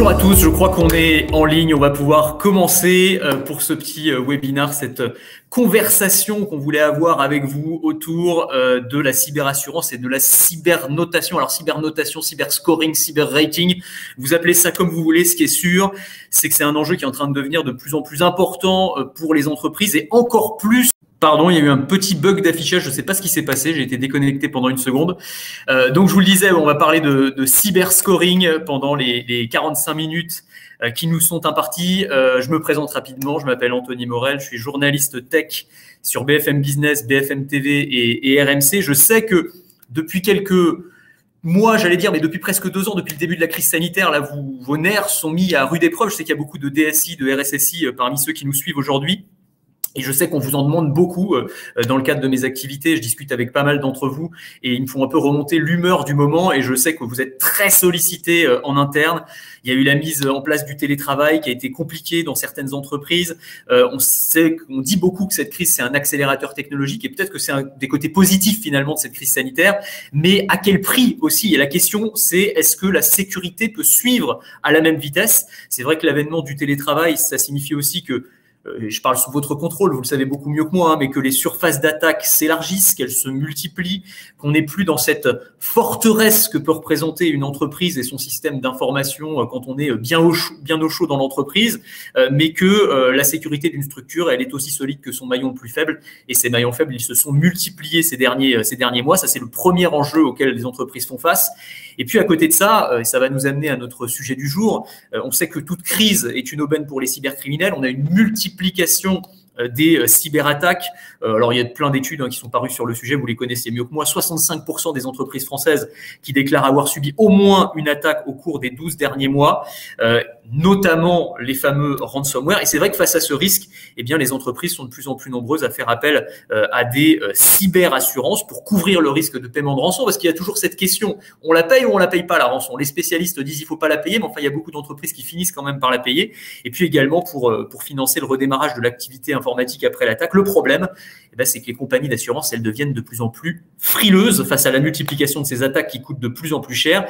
Bonjour à tous, je crois qu'on est en ligne, on va pouvoir commencer pour ce petit webinaire, cette conversation qu'on voulait avoir avec vous autour de la cyberassurance et de la cybernotation. Alors cybernotation, cyberscoring, cyberrating, vous appelez ça comme vous voulez, ce qui est sûr, c'est que c'est un enjeu qui est en train de devenir de plus en plus important pour les entreprises et encore plus. Pardon, il y a eu un petit bug d'affichage, je ne sais pas ce qui s'est passé, j'ai été déconnecté pendant une seconde. Donc je vous le disais, on va parler de cyberscoring pendant les 45 minutes qui nous sont imparties. Je me présente rapidement, je m'appelle Anthony Morel, je suis journaliste tech sur BFM Business, BFM TV et RMC. Je sais que depuis quelques mois, j'allais dire, mais depuis presque 2 ans, depuis le début de la crise sanitaire, là, vos nerfs sont mis à rude épreuve. Je sais qu'il y a beaucoup de DSI, de RSSI parmi ceux qui nous suivent aujourd'hui. Et je sais qu'on vous en demande beaucoup dans le cadre de mes activités. Je discute avec pas mal d'entre vous et ils me font un peu remonter l'humeur du moment. Et je sais que vous êtes très sollicités en interne. Il y a eu la mise en place du télétravail qui a été compliquée dans certaines entreprises. On dit beaucoup que cette crise, c'est un accélérateur technologique et peut-être que c'est un des côtés positifs finalement de cette crise sanitaire. Mais à quel prix aussi? Et la question, c'est est-ce que la sécurité peut suivre à la même vitesse? C'est vrai que l'avènement du télétravail, ça signifie aussi que je parle sous votre contrôle, vous le savez beaucoup mieux que moi, hein, mais que les surfaces d'attaque s'élargissent, qu'elles se multiplient, qu'on n'est plus dans cette forteresse que peut représenter une entreprise et son système d'information quand on est bien au chaud dans l'entreprise, mais que la sécurité d'une structure, elle est aussi solide que son maillon le plus faible. Et ces maillons faibles, ils se sont multipliés ces derniers mois. Ça, c'est le premier enjeu auquel les entreprises font face. Et puis, à côté de ça, ça va nous amener à notre sujet du jour. On sait que toute crise est une aubaine pour les cybercriminels. On a une multiplication des cyberattaques. Alors, il y a plein d'études qui sont parues sur le sujet, vous les connaissez mieux que moi. 65% des entreprises françaises qui déclarent avoir subi au moins une attaque au cours des 12 derniers mois, notamment les fameux ransomware. Et c'est vrai que face à ce risque, eh bien, les entreprises sont de plus en plus nombreuses à faire appel à des cyberassurances pour couvrir le risque de paiement de rançon, parce qu'il y a toujours cette question, on la paye ou on la paye pas la rançon? Les spécialistes disent il faut pas la payer, mais enfin, il y a beaucoup d'entreprises qui finissent quand même par la payer. Et puis également pour financer le redémarrage de l'activité informatique après l'attaque. Le problème, eh ben, c'est que les compagnies d'assurance, elles deviennent de plus en plus frileuses face à la multiplication de ces attaques qui coûtent de plus en plus cher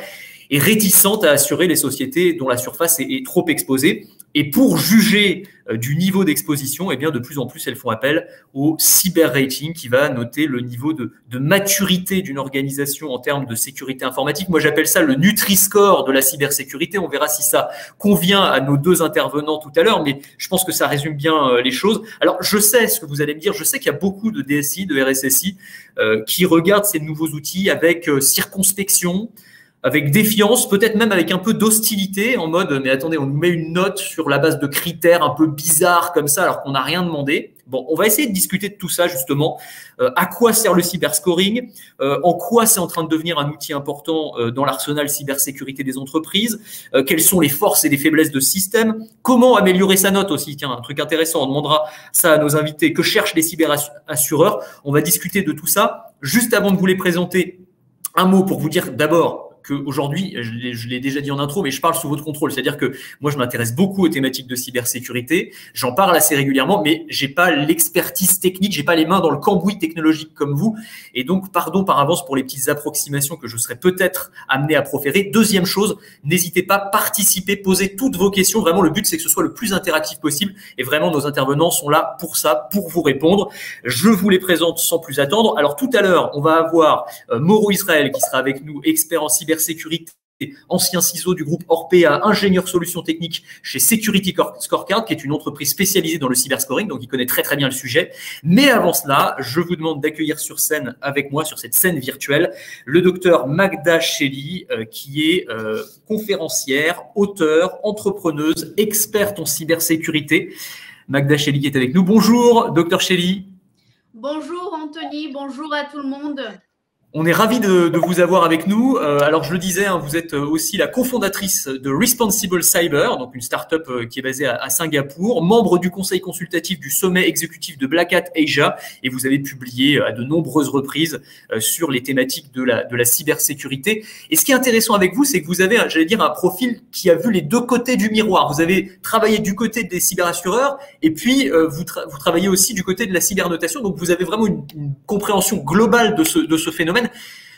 et réticentes à assurer les sociétés dont la surface est trop exposée. Et pour juger du niveau d'exposition, eh bien, de plus en plus, elles font appel au cyber-rating qui va noter le niveau de maturité d'une organisation en termes de sécurité informatique. Moi, j'appelle ça le Nutri-Score de la cybersécurité. On verra si ça convient à nos 2 intervenants tout à l'heure, mais je pense que ça résume bien les choses. Alors, je sais ce que vous allez me dire. Je sais qu'il y a beaucoup de DSI, de RSSI qui regardent ces nouveaux outils avec circonspection, avec défiance, peut-être même avec un peu d'hostilité, en mode « mais attendez, on nous met une note sur la base de critères un peu bizarres comme ça, alors qu'on n'a rien demandé ». Bon, on va essayer de discuter de tout ça, justement. À quoi sert le cyberscoring? En quoi c'est en train de devenir un outil important dans l'arsenal cybersécurité des entreprises? Quelles sont les forces et les faiblesses de ce système? Comment améliorer sa note aussi? Tiens, un truc intéressant, on demandera ça à nos invités. Que cherchent les cyberassureurs? On va discuter de tout ça. Juste avant de vous les présenter, un mot pour vous dire d'abord qu'aujourd'hui, je l'ai déjà dit en intro, mais je parle sous votre contrôle. C'est-à-dire que moi, je m'intéresse beaucoup aux thématiques de cybersécurité. J'en parle assez régulièrement, mais j'ai pas l'expertise technique, j'ai pas les mains dans le cambouis technologique comme vous. Et donc, pardon par avance pour les petites approximations que je serais peut-être amené à proférer. Deuxième chose, n'hésitez pas, participez, posez toutes vos questions. Vraiment, le but, c'est que ce soit le plus interactif possible. Et vraiment, nos intervenants sont là pour ça, pour vous répondre. Je vous les présente sans plus attendre. Alors, tout à l'heure, on va avoir Mauro Israël qui sera avec nous, expert en cybersécurité, ancien CISO du groupe Orpea, ingénieur solutions techniques chez Security Scorecard, qui est une entreprise spécialisée dans le cyberscoring, donc il connaît très très bien le sujet. Mais avant cela, je vous demande d'accueillir sur scène avec moi, sur cette scène virtuelle, le docteur Magda Chelly, qui est conférencière, auteure, entrepreneuse, experte en cybersécurité. Magda Chelly qui est avec nous. Bonjour, docteur Chelly. Bonjour Anthony, bonjour à tout le monde. On est ravis de vous avoir avec nous. Alors, je le disais, hein, vous êtes aussi la cofondatrice de Responsible Cyber, donc une start-up qui est basée à Singapour, membre du conseil consultatif du sommet exécutif de Black Hat Asia, et vous avez publié à de nombreuses reprises sur les thématiques de la cybersécurité. Et ce qui est intéressant avec vous, c'est que vous avez, j'allais dire, un profil qui a vu les 2 côtés du miroir. Vous avez travaillé du côté des cyberassureurs, et puis vous travaillez aussi du côté de la cybernotation. Donc, vous avez vraiment une compréhension globale de ce phénomène.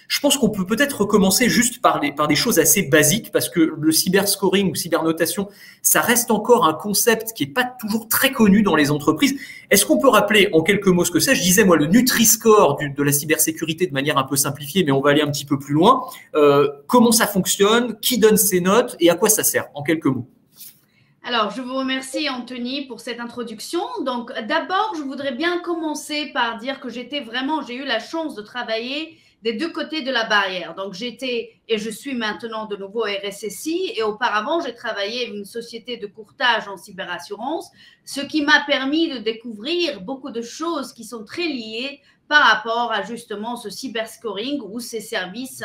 Je pense qu'on peut peut-être recommencer juste par des choses assez basiques parce que le cyberscoring ou cybernotation, ça reste encore un concept qui est pas toujours très connu dans les entreprises. Est-ce qu'on peut rappeler en quelques mots ce que c'est? Je disais, moi, le Nutri-Score de la cybersécurité de manière un peu simplifiée, mais on va aller un petit peu plus loin. Comment ça fonctionne? Qui donne ces notes et à quoi ça sert? En quelques mots. Alors, je vous remercie, Anthony, pour cette introduction. Donc, d'abord, je voudrais bien commencer par dire que j'ai eu la chance de travailler des deux côtés de la barrière. Donc, j'étais et je suis maintenant de nouveau RSSI et auparavant, j'ai travaillé avec une société de courtage en cyberassurance, ce qui m'a permis de découvrir beaucoup de choses qui sont très liées par rapport à justement ce cyberscoring ou ces services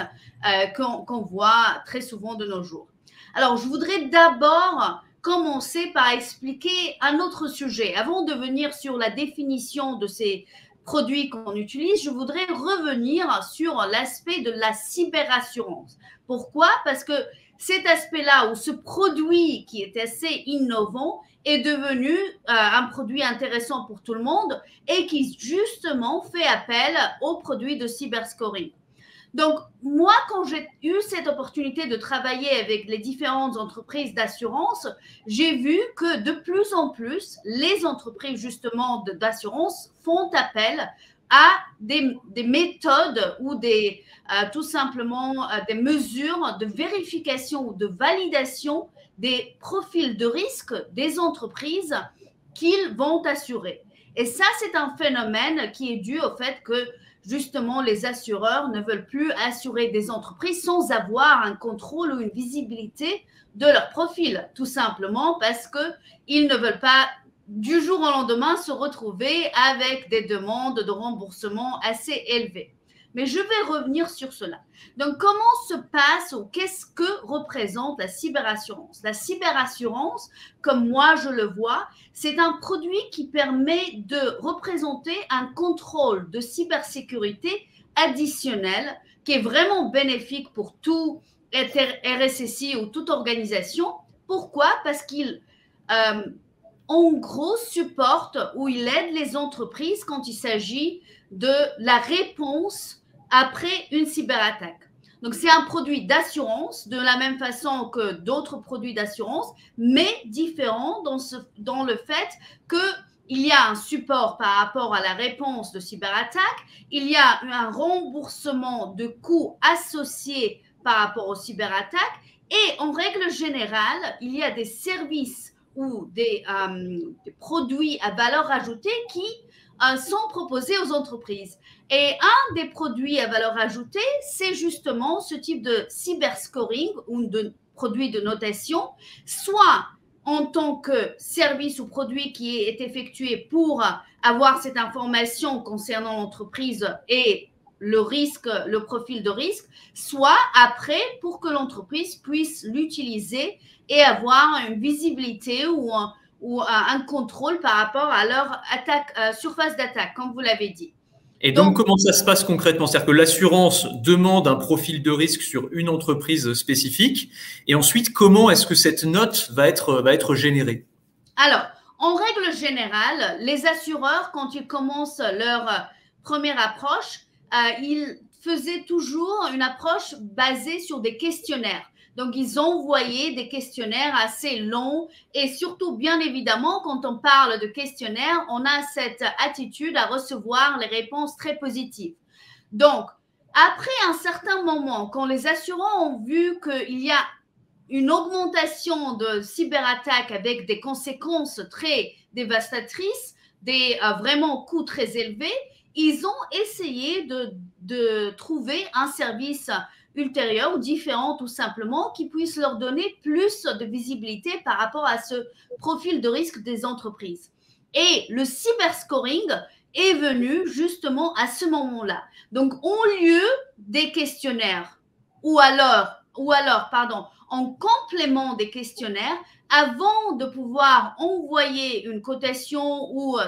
qu'on voit très souvent de nos jours. Alors, je voudrais d'abord commencer par expliquer un autre sujet. Avant de venir sur la définition de ces produits qu'on utilise, je voudrais revenir sur l'aspect de la cyberassurance. Pourquoi? Parce que cet aspect-là, ou ce produit qui est assez innovant, est devenu un produit intéressant pour tout le monde et qui justement fait appel aux produits de cyberscoring. Donc, moi, quand j'ai eu cette opportunité de travailler avec les différentes entreprises d'assurance, j'ai vu que de plus en plus, les entreprises justement d'assurance font appel à des méthodes ou tout simplement des mesures de vérification ou de validation des profils de risque des entreprises qu'ils vont assurer. Et ça, c'est un phénomène qui est dû au fait que justement, les assureurs ne veulent plus assurer des entreprises sans avoir un contrôle ou une visibilité de leur profil, tout simplement parce qu'ils ne veulent pas du jour au lendemain se retrouver avec des demandes de remboursement assez élevées. Mais je vais revenir sur cela. Donc, comment se passe ou qu'est-ce que représente la cyberassurance? La cyberassurance, comme moi je le vois, c'est un produit qui permet de représenter un contrôle de cybersécurité additionnel qui est vraiment bénéfique pour tout RSSI ou toute organisation. Pourquoi? Parce qu'il, en gros, supporte ou il aide les entreprises quand il s'agit de la réponse après une cyberattaque. Donc, c'est un produit d'assurance de la même façon que d'autres produits d'assurance, mais différent dans le fait qu'il y a un support par rapport à la réponse de cyberattaque, il y a un remboursement de coûts associés par rapport aux cyberattaques et en règle générale, il y a des services ou des produits à valeur ajoutée qui sont proposés aux entreprises. Et un des produits à valeur ajoutée, c'est justement ce type de cyberscoring ou de produit de notation, soit en tant que service ou produit qui est effectué pour avoir cette information concernant l'entreprise et le risque, le profil de risque, soit après pour que l'entreprise puisse l'utiliser et avoir une visibilité ou un contrôle par rapport à leur surface d'attaque, comme vous l'avez dit. Et donc, comment ça se passe concrètement? C'est-à-dire que l'assurance demande un profil de risque sur une entreprise spécifique. Et ensuite, comment est-ce que cette note va être générée? Alors, en règle générale, les assureurs, quand ils commencent leur première approche, ils faisaient toujours une approche basée sur des questionnaires. Donc, ils envoyaient des questionnaires assez longs et surtout, bien évidemment, quand on parle de questionnaires, on a cette attitude à recevoir les réponses très positives. Donc, après un certain moment, quand les assurants ont vu qu'il y a une augmentation de cyberattaques avec des conséquences très dévastatrices, des vraiment coûts très élevés, ils ont essayé de trouver un service ultérieur ou différent tout simplement qui puisse leur donner plus de visibilité par rapport à ce profil de risque des entreprises. Et le cyberscoring est venu justement à ce moment-là. Donc, au lieu des questionnaires ou alors, en complément des questionnaires, avant de pouvoir envoyer une cotation ou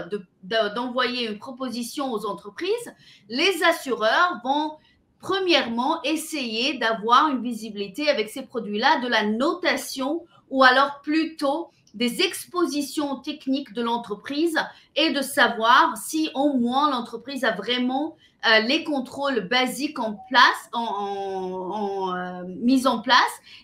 d'envoyer une proposition aux entreprises, les assureurs vont premièrement essayer d'avoir une visibilité avec ces produits-là, de la notation ou alors plutôt des expositions techniques de l'entreprise et de savoir si au moins l'entreprise a vraiment les contrôles basiques en place, mis en place,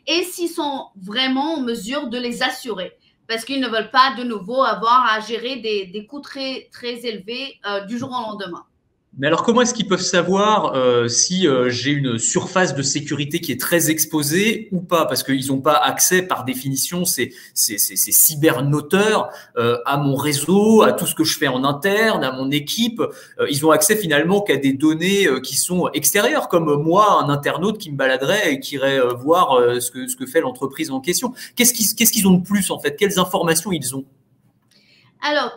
et s'ils sont vraiment en mesure de les assurer. Parce qu'ils ne veulent pas de nouveau avoir à gérer des coûts très, très élevés du jour au lendemain. Mais alors, comment est-ce qu'ils peuvent savoir si j'ai une surface de sécurité qui est très exposée ou pas? Parce qu'ils n'ont pas accès, par définition, ces cybernoteurs, à mon réseau, à tout ce que je fais en interne, à mon équipe. Ils ont accès finalement qu'à des données qui sont extérieures, comme moi, un internaute qui me baladerait et qui irait voir ce que fait l'entreprise en question. Qu'est-ce qu'ils ont de plus, en fait? Quelles informations ils ont? Alors,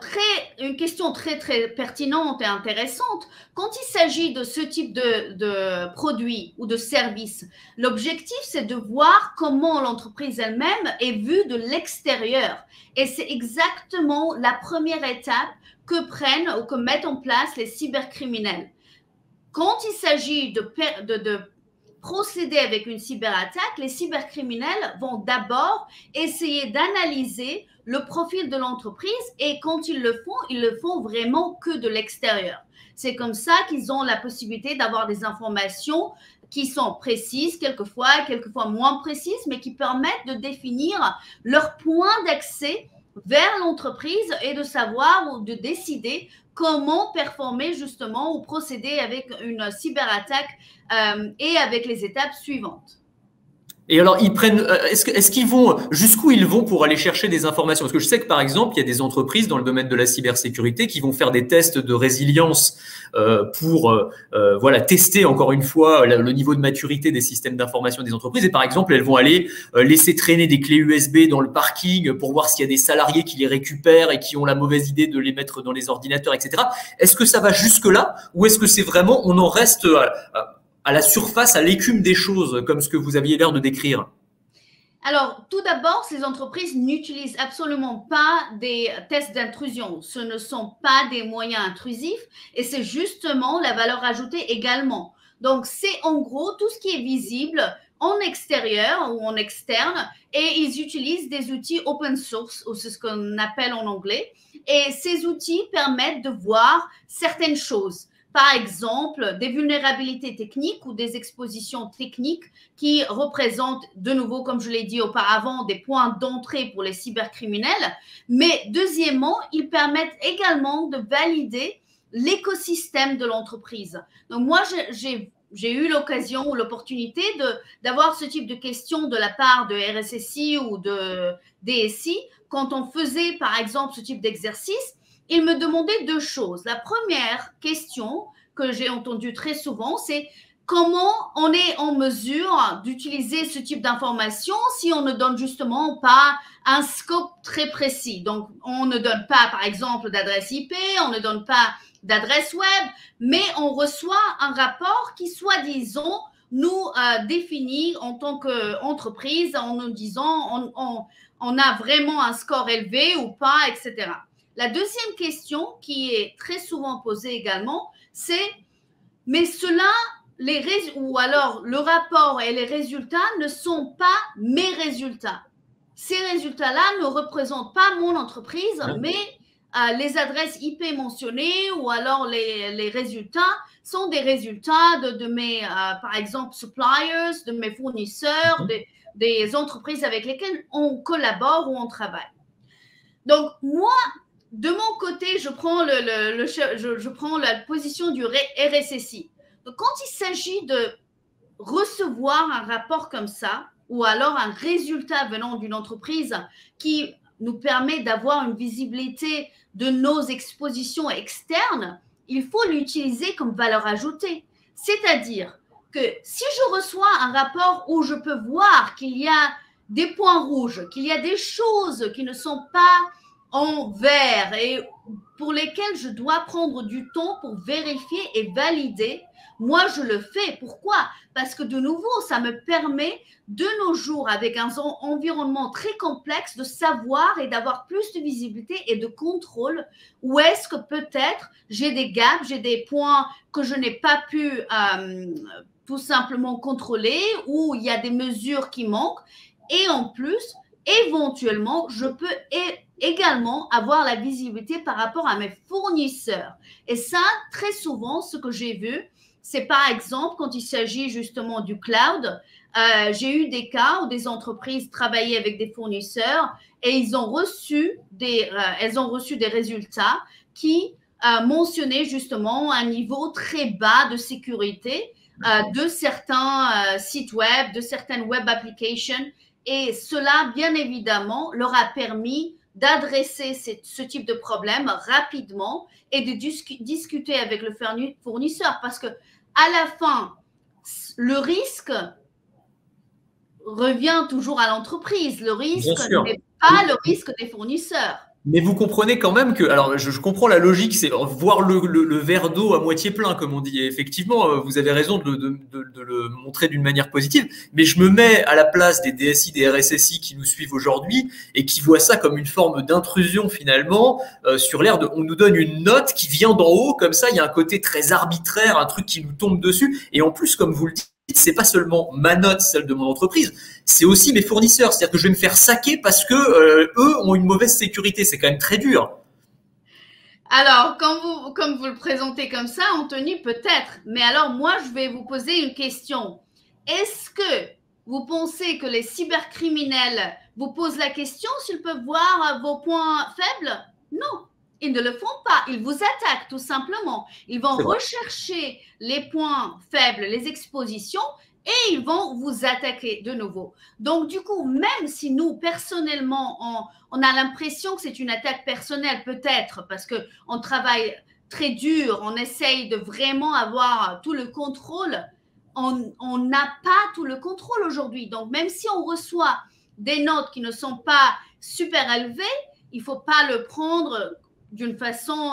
une question très, très pertinente et intéressante. Quand il s'agit de ce type de produit ou de service, l'objectif, c'est de voir comment l'entreprise elle-même est vue de l'extérieur. Et c'est exactement la première étape que prennent ou que mettent en place les cybercriminels. Quand il s'agit de procéder avec une cyberattaque, les cybercriminels vont d'abord essayer d'analyser le profil de l'entreprise et quand ils le font vraiment que de l'extérieur. C'est comme ça qu'ils ont la possibilité d'avoir des informations qui sont précises, quelquefois moins précises, mais qui permettent de définir leur point d'accès vers l'entreprise et de savoir ou de décider comment performer justement ou procéder avec une cyberattaque et avec les étapes suivantes. Et alors, ils prennent, est-ce qu'ils vont, jusqu'où ils vont pour aller chercher des informations? Parce que je sais que, par exemple, il y a des entreprises dans le domaine de la cybersécurité qui vont faire des tests de résilience pour voilà, tester encore une fois le niveau de maturité des systèmes d'information des entreprises. Et par exemple, elles vont aller laisser traîner des clés USB dans le parking pour voir s'il y a des salariés qui les récupèrent et qui ont la mauvaise idée de les mettre dans les ordinateurs, etc. Est-ce que ça va jusque-là ou est-ce que c'est vraiment, on en reste à la surface, à l'écume des choses, comme ce que vous aviez l'air de décrire? Alors, tout d'abord, ces entreprises n'utilisent absolument pas des tests d'intrusion. Ce ne sont pas des moyens intrusifs et c'est justement la valeur ajoutée également. Donc, c'est en gros tout ce qui est visible en extérieur ou en externe et ils utilisent des outils open source, ou c'est ce qu'on appelle en anglais. Et ces outils permettent de voir certaines choses. Par exemple, des vulnérabilités techniques ou des expositions techniques qui représentent, de nouveau, comme je l'ai dit auparavant, des points d'entrée pour les cybercriminels. Mais deuxièmement, ils permettent également de valider l'écosystème de l'entreprise. Donc moi, j'ai eu l'occasion ou l'opportunité d'avoir ce type de questions de la part de RSSI ou de DSI. Quand on faisait, par exemple, ce type d'exercice, il me demandait deux choses. La première question que j'ai entendue très souvent, c'est comment on est en mesure d'utiliser ce type d'information si on ne donne justement pas un scope très précis. Donc, on ne donne pas, par exemple, d'adresse IP, on ne donne pas d'adresse web, mais on reçoit un rapport qui, soi-disant, nous définit en tant qu'entreprise en nous disant on a vraiment un score élevé ou pas, etc. La deuxième question qui est très souvent posée également, c'est mais cela, ou alors le rapport et les résultats ne sont pas mes résultats. Ces résultats-là ne représentent pas mon entreprise, mais les adresses IP mentionnées ou alors les résultats sont des résultats de mes, par exemple, suppliers, de mes fournisseurs, des entreprises avec lesquelles on collabore ou on travaille. Donc, moi, de mon côté, je prends la position du RSSI. Donc, quand il s'agit de recevoir un rapport comme ça, ou alors un résultat venant d'une entreprise qui nous permet d'avoir une visibilité de nos expositions externes, il faut l'utiliser comme valeur ajoutée. C'est-à-dire que si je reçois un rapport où je peux voir qu'il y a des points rouges, qu'il y a des choses qui ne sont pas en vert et pour lesquelles je dois prendre du temps pour vérifier et valider, moi, je le fais. Pourquoi? Parce que de nouveau, ça me permet de nos jours, avec un environnement très complexe, de savoir et d'avoir plus de visibilité et de contrôle où est-ce que peut-être j'ai des gaps, j'ai des points que je n'ai pas pu tout simplement contrôler, où il y a des mesures qui manquent. Et en plus, éventuellement, je peux également avoir la visibilité par rapport à mes fournisseurs. Et ça, très souvent, ce que j'ai vu, c'est par exemple quand il s'agit justement du cloud, j'ai eu des cas où des entreprises travaillaient avec des fournisseurs et elles ont reçu des résultats qui mentionnaient justement un niveau très bas de sécurité de certains sites web, de certaines web applications. Et cela, bien évidemment, leur a permis d'adresser ce type de problème rapidement et de discuter avec le fournisseur. Parce que à la fin, le risque revient toujours à l'entreprise. Le risque n'est pas le risque des fournisseurs. Mais vous comprenez quand même que, alors je comprends la logique, c'est voir le verre d'eau à moitié plein, comme on dit. Et effectivement, vous avez raison de le montrer d'une manière positive. Mais je me mets à la place des DSI, des RSSI qui nous suivent aujourd'hui et qui voient ça comme une forme d'intrusion finalement sur l'air de, on nous donne une note qui vient d'en haut, comme ça, il y a un côté très arbitraire, un truc qui nous tombe dessus. Et en plus, comme vous le dites, c'est pas seulement ma note, celle de mon entreprise, c'est aussi mes fournisseurs. C'est-à-dire que je vais me faire saquer parce que eux ont une mauvaise sécurité. C'est quand même très dur. Alors, comme vous le présentez comme ça, Anthony, peut-être. Mais alors, moi, je vais vous poser une question. Est-ce que vous pensez que les cybercriminels vous posent la question s'ils peuvent voir vos points faibles? Non. Ils ne le font pas. Ils vous attaquent tout simplement. Ils vont rechercher les points faibles, les expositions, et ils vont vous attaquer de nouveau. Donc, du coup, même si nous, personnellement, on a l'impression que c'est une attaque personnelle, peut-être, parce qu'on travaille très dur, on essaye de vraiment avoir tout le contrôle, on n'a pas tout le contrôle aujourd'hui. Donc, même si on reçoit des notes qui ne sont pas super élevées, il ne faut pas le prendre d'une façon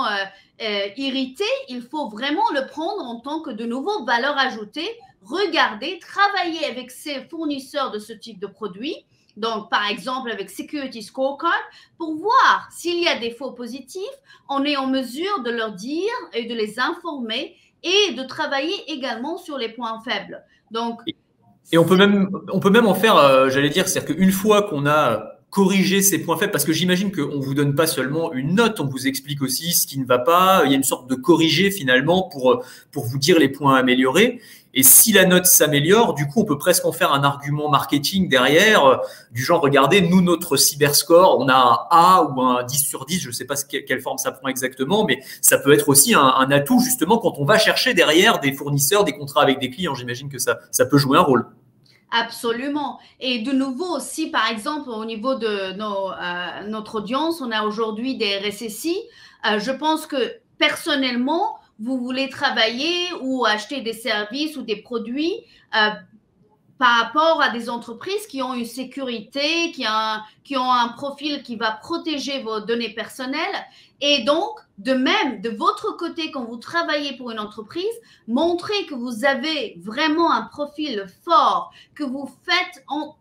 irritée, il faut vraiment le prendre en tant que de nouveau valeur ajoutée, regarder, travailler avec ses fournisseurs de ce type de produits, donc par exemple avec Security Scorecard, pour voir s'il y a des faux positifs, on est en mesure de leur dire et de les informer et de travailler également sur les points faibles. Donc, et on peut même en faire, j'allais dire, c'est-à-dire qu'une fois qu'on a corriger ces points faibles, parce que j'imagine qu'on vous donne pas seulement une note, on vous explique aussi ce qui ne va pas, il y a une sorte de corrigé finalement pour vous dire les points améliorés. Et si la note s'améliore, du coup, on peut presque en faire un argument marketing derrière, du genre, regardez, nous, notre cyberscore, on a un A ou un 10 sur 10, je ne sais pas quelle forme ça prend exactement, mais ça peut être aussi un atout, justement, quand on va chercher derrière des fournisseurs, des contrats avec des clients. J'imagine que ça peut jouer un rôle. Absolument. Et de nouveau, si par exemple au niveau de notre audience, on a aujourd'hui des RSSI, je pense que personnellement, vous voulez travailler ou acheter des services ou des produits par rapport à des entreprises qui ont une sécurité, qui ont un profil qui va protéger vos données personnelles. Et donc, de même, de votre côté, quand vous travaillez pour une entreprise, montrez que vous avez vraiment un profil fort, que vous faites en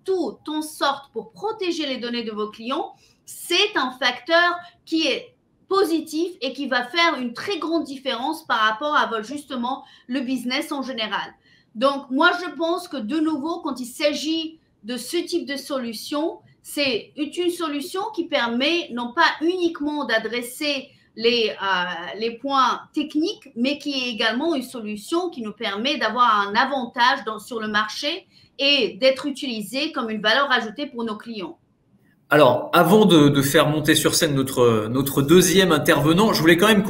sorte pour protéger les données de vos clients. C'est un facteur qui est positif et qui va faire une très grande différence par rapport à justement le business en général. Donc, moi, je pense que de nouveau, quand il s'agit de ce type de solution, c'est une solution qui permet non pas uniquement d'adresser les points techniques, mais qui est également une solution qui nous permet d'avoir un avantage sur le marché et d'être utilisé comme une valeur ajoutée pour nos clients. Alors, avant de faire monter sur scène notre deuxième intervenant, je voulais quand même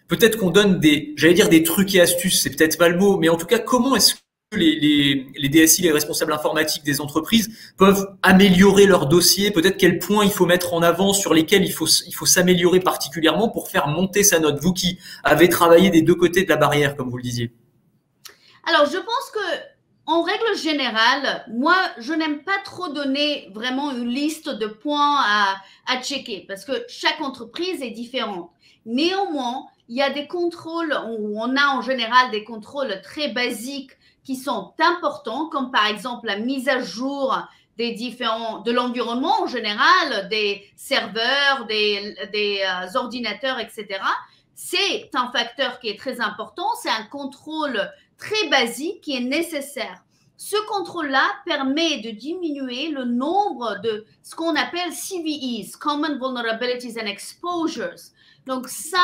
peut-être qu'on donne j'allais dire des trucs et astuces, c'est peut-être pas le mot, mais en tout cas, comment est-ce que les DSI, les responsables informatiques des entreprises peuvent améliorer leur dossier, peut-être quels points il faut mettre en avant, sur lesquels il faut s'améliorer particulièrement pour faire monter sa note. Vous qui avez travaillé des deux côtés de la barrière, comme vous le disiez. Alors, je pense que en règle générale, moi, je n'aime pas trop donner vraiment une liste de points à checker parce que chaque entreprise est différente. Néanmoins, il y a des contrôles, on a en général des contrôles très basiques qui sont importants, comme par exemple la mise à jour de l'environnement en général, des serveurs, des ordinateurs, etc. C'est un facteur qui est très important, c'est un contrôle très basique qui est nécessaire. Ce contrôle-là permet de diminuer le nombre de ce qu'on appelle CVEs, Common Vulnerabilities and Exposures. Donc ça,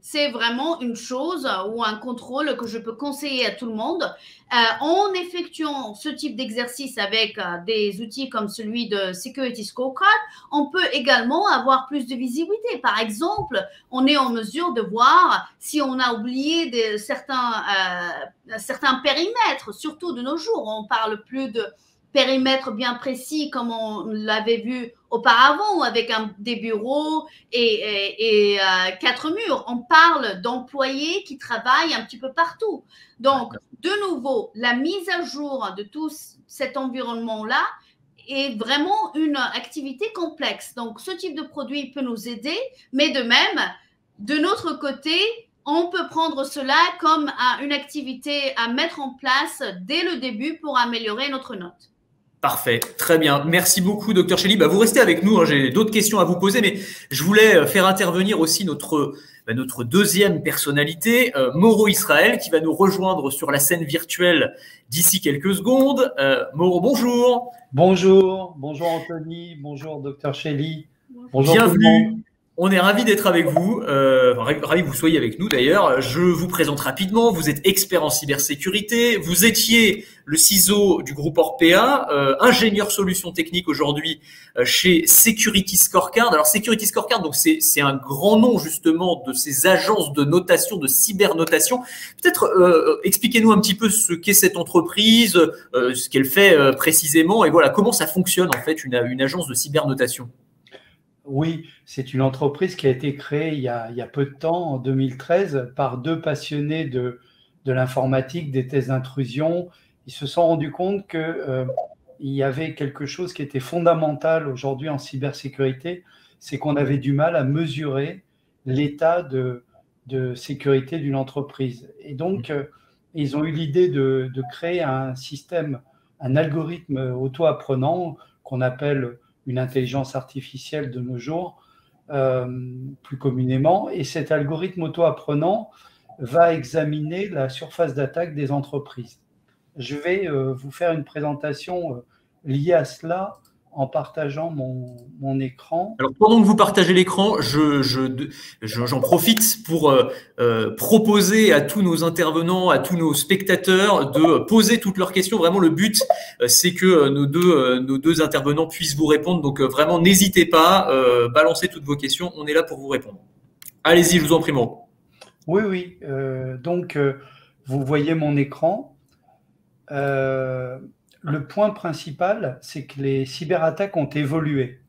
c'est vraiment une chose ou un contrôle que je peux conseiller à tout le monde. En effectuant ce type d'exercice avec des outils comme celui de Security Scorecard, on peut également avoir plus de visibilité. Par exemple, on est en mesure de voir si on a oublié certains périmètres, surtout de nos jours. On parle plus de périmètres bien précis comme on l'avait vu auparavant avec des bureaux et 4 murs. On parle d'employés qui travaillent un petit peu partout. Donc, de nouveau, la mise à jour de tout cet environnement-là est vraiment une activité complexe. Donc, ce type de produit peut nous aider, mais de même, de notre côté, on peut prendre cela comme une activité à mettre en place dès le début pour améliorer notre note. Parfait, très bien. Merci beaucoup, Dr Shelly. Vous restez avec nous, hein. J'ai d'autres questions à vous poser, mais je voulais faire intervenir aussi notre deuxième personnalité, Mauro Israël, qui va nous rejoindre sur la scène virtuelle d'ici quelques secondes. Mauro, bonjour. Bonjour Anthony, bonjour Dr Shelly. Bonjour. Bienvenue. On est ravis d'être avec vous, ravis que vous soyez avec nous d'ailleurs. Je vous présente rapidement, vous êtes expert en cybersécurité, vous étiez le CISO du groupe Orpea, ingénieur solutions techniques aujourd'hui chez Security Scorecard. Alors Security Scorecard, donc c'est un grand nom justement de ces agences de notation, de cybernotation. Peut-être expliquez-nous un petit peu ce qu'est cette entreprise, ce qu'elle fait précisément et voilà comment ça fonctionne en fait une agence de cybernotation. Oui, c'est une entreprise qui a été créée il y a peu de temps, en 2013, par deux passionnés de l'informatique, des tests d'intrusion. Ils se sont rendus compte qu'il y avait quelque chose qui était fondamental aujourd'hui en cybersécurité, c'est qu'on avait du mal à mesurer l'état de sécurité d'une entreprise. Et donc, ils ont eu l'idée de créer un système, un algorithme auto-apprenant qu'on appelle une intelligence artificielle de nos jours, plus communément. Et cet algorithme auto-apprenant va examiner la surface d'attaque des entreprises. Je vais vous faire une présentation liée à cela en partageant mon écran. Alors, pendant que vous partagez l'écran, j'en profite pour proposer à tous nos intervenants, à tous nos spectateurs de poser toutes leurs questions. Vraiment, le but, c'est que nos deux intervenants puissent vous répondre. Donc, vraiment, n'hésitez pas, balancez toutes vos questions. On est là pour vous répondre. Allez-y, je vous en prie, Mauro. Oui. Donc, vous voyez mon écran. Le point principal, c'est que les cyberattaques ont évolué.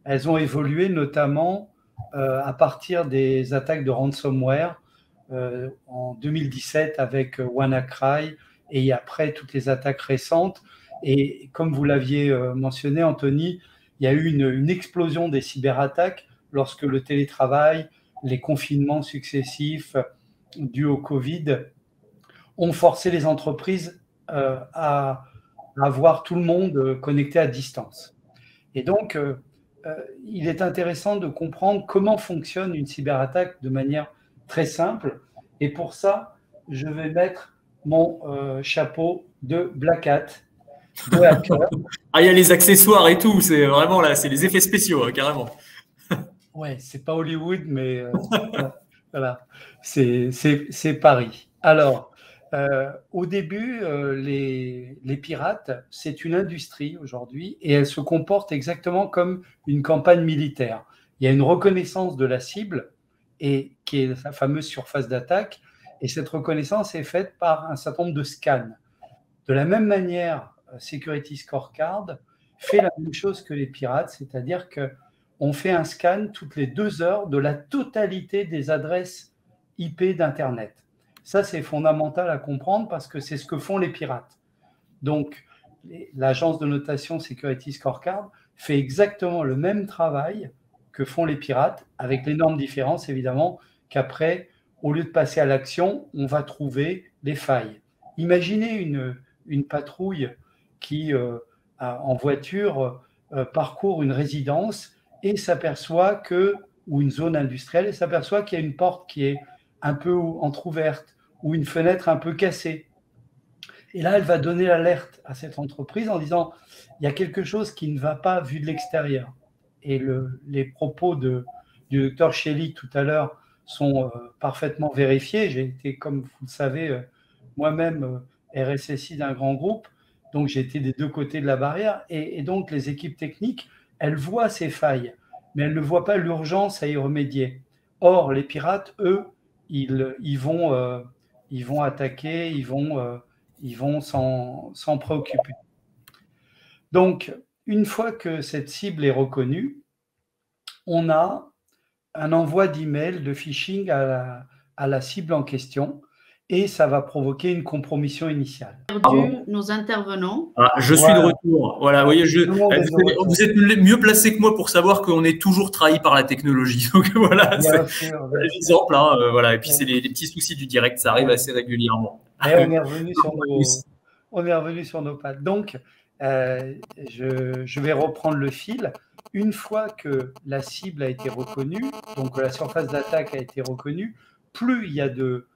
Elles ont évolué notamment à partir des attaques de ransomware en 2017 avec WannaCry et après toutes les attaques récentes. Et comme vous l'aviez mentionné, Anthony, il y a eu une explosion des cyberattaques lorsque le télétravail, les confinements successifs dus au Covid ont forcé les entreprises à avoir tout le monde connecté à distance. Et donc, il est intéressant de comprendre comment fonctionne une cyberattaque de manière très simple. Et pour ça, je vais mettre mon chapeau de Black Hat, de hacker. Ah, il y a les accessoires et tout, c'est vraiment là, c'est les effets spéciaux, hein, carrément. Ouais, c'est pas Hollywood, mais voilà, c'est Paris. Alors, au début, les pirates, c'est une industrie aujourd'hui et elle se comporte exactement comme une campagne militaire. Il y a une reconnaissance de la cible et qui est sa fameuse surface d'attaque et cette reconnaissance est faite par un certain nombre de scans. De la même manière, Security Scorecard fait la même chose que les pirates, c'est-à-dire qu'on fait un scan toutes les 2 heures de la totalité des adresses IP d'Internet. Ça, c'est fondamental à comprendre parce que c'est ce que font les pirates. Donc, l'agence de notation Security Scorecard fait exactement le même travail que font les pirates, avec l'énorme différence, évidemment, qu'après, au lieu de passer à l'action, on va trouver les failles. Imaginez une patrouille qui, en voiture, parcourt une résidence et s'aperçoit ou une zone industrielle, et s'aperçoit qu'il y a une porte qui est un peu entrouverte ou une fenêtre un peu cassée. Et là, elle va donner l'alerte à cette entreprise en disant il y a quelque chose qui ne va pas vu de l'extérieur. Et les propos du docteur Shelley tout à l'heure sont parfaitement vérifiés. J'ai été, comme vous le savez, moi-même RSSI d'un grand groupe, donc j'ai été des deux côtés de la barrière. Et donc les équipes techniques, elles voient ces failles, mais elles ne voient pas l'urgence à y remédier. Or, les pirates, eux, ils vont attaquer, ils vont s'en préoccuper. Donc, une fois que cette cible est reconnue, on a un envoi d'email de phishing à la cible en question et ça va provoquer une compromission initiale. Nos intervenants. Je suis de retour. Voilà, vous voyez, vous êtes mieux placé que moi pour savoir qu'on est toujours trahi par la technologie. Donc voilà, c'est l'exemple. Voilà. Et puis c'est les petits soucis du direct, ça arrive assez régulièrement. Et on est revenu sur nos pattes. Donc, je vais reprendre le fil. Une fois que la cible a été reconnue, donc la surface d'attaque a été reconnue, plus il y a de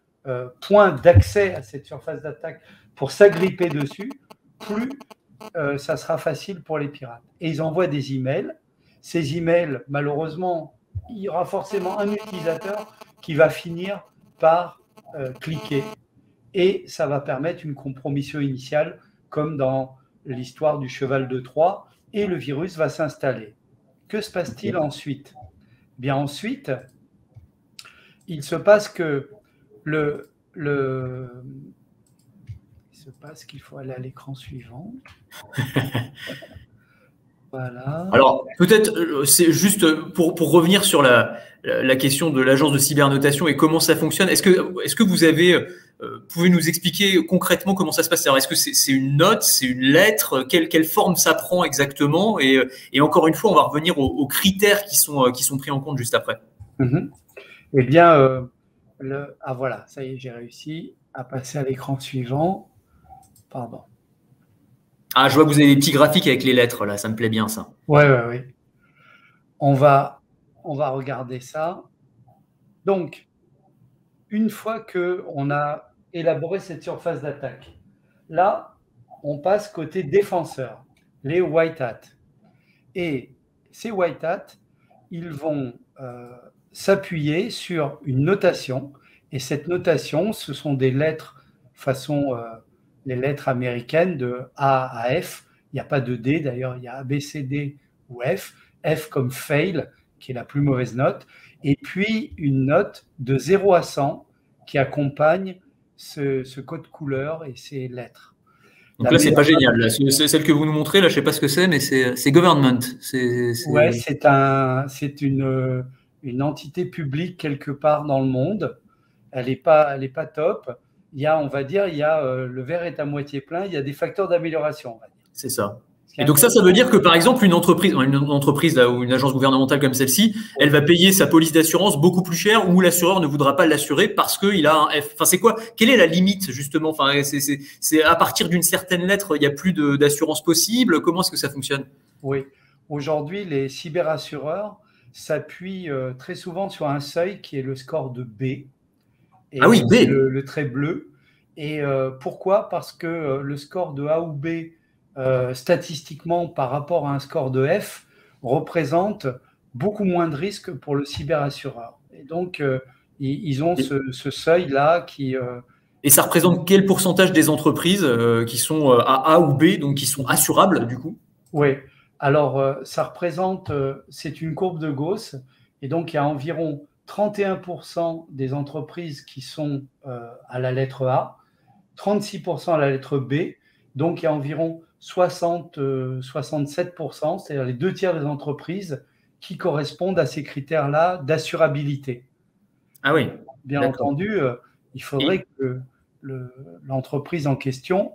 points d'accès à cette surface d'attaque pour s'agripper dessus, plus ça sera facile pour les pirates. Et ils envoient des emails. Ces emails, malheureusement, il y aura forcément un utilisateur qui va finir par cliquer et ça va permettre une compromission initiale comme dans l'histoire du cheval de Troie et le virus va s'installer. Que se passe-t-il ensuite? Bien ensuite, il se passe que il se passe qu'il faut aller à l'écran suivant. Voilà. Alors, peut-être, c'est juste pour revenir sur la question de l'agence de cybernotation et comment ça fonctionne. Est-ce que vous pouvez nous expliquer concrètement comment ça se passe? Alors, est-ce que c'est une note, c'est une lettre? Quelle forme ça prend exactement? Et encore une fois, on va revenir aux critères qui sont pris en compte juste après. Eh bien, voilà, ça y est, j'ai réussi à passer à l'écran suivant. Pardon. Ah, je vois que vous avez des petits graphiques avec les lettres, là, ça me plaît bien, ça. Oui. On va regarder ça. Donc, une fois qu'on a élaboré cette surface d'attaque, là, on passe côté défenseur, les white hats. Et ces white hats, ils vont s'appuyer sur une notation. Et cette notation, ce sont des lettres façon les lettres américaines de A à F. Il n'y a pas de D, d'ailleurs, il y a A, B, C, D ou F. F comme fail, qui est la plus mauvaise note. Et puis, une note de 0 à 100 qui accompagne ce code couleur et ces lettres. Donc là, c'est pas génial. Là. C'est celle que vous nous montrez, là, je ne sais pas ce que c'est, mais c'est government. Ouais, c'est une entité publique quelque part dans le monde. Elle n'est pas top. Il y a le verre est à moitié plein, il y a des facteurs d'amélioration, on va dire. C'est ça. Et donc ça veut dire que par exemple une entreprise là, ou une agence gouvernementale comme celle-ci, elle va payer sa police d'assurance beaucoup plus cher ou l'assureur ne voudra pas l'assurer parce qu'il a un F. Enfin c'est quoi? Quelle est la limite justement? Enfin c'est à partir d'une certaine lettre, il n'y a plus d'assurance possible. Comment est-ce que ça fonctionne? Oui. Aujourd'hui, les cyberassureurs s'appuient très souvent sur un seuil qui est le score de B. Et oui, B. Le trait bleu. Et pourquoi? Parce que le score de A ou B, statistiquement, par rapport à un score de F, représente beaucoup moins de risques pour le cyberassureur. Et donc, ils ont ce seuil-là qui… Et ça représente quel pourcentage des entreprises qui sont à A ou B, donc qui sont assurables, du coup? Oui. Alors, ça représente… c'est une courbe de Gauss. Et donc, il y a environ 31% des entreprises qui sont à la lettre A, 36% à la lettre B, donc il y a environ 67%, c'est-à-dire les 2 tiers des entreprises qui correspondent à ces critères-là d'assurabilité. Ah oui. Bien entendu, il faudrait que l'entreprise en question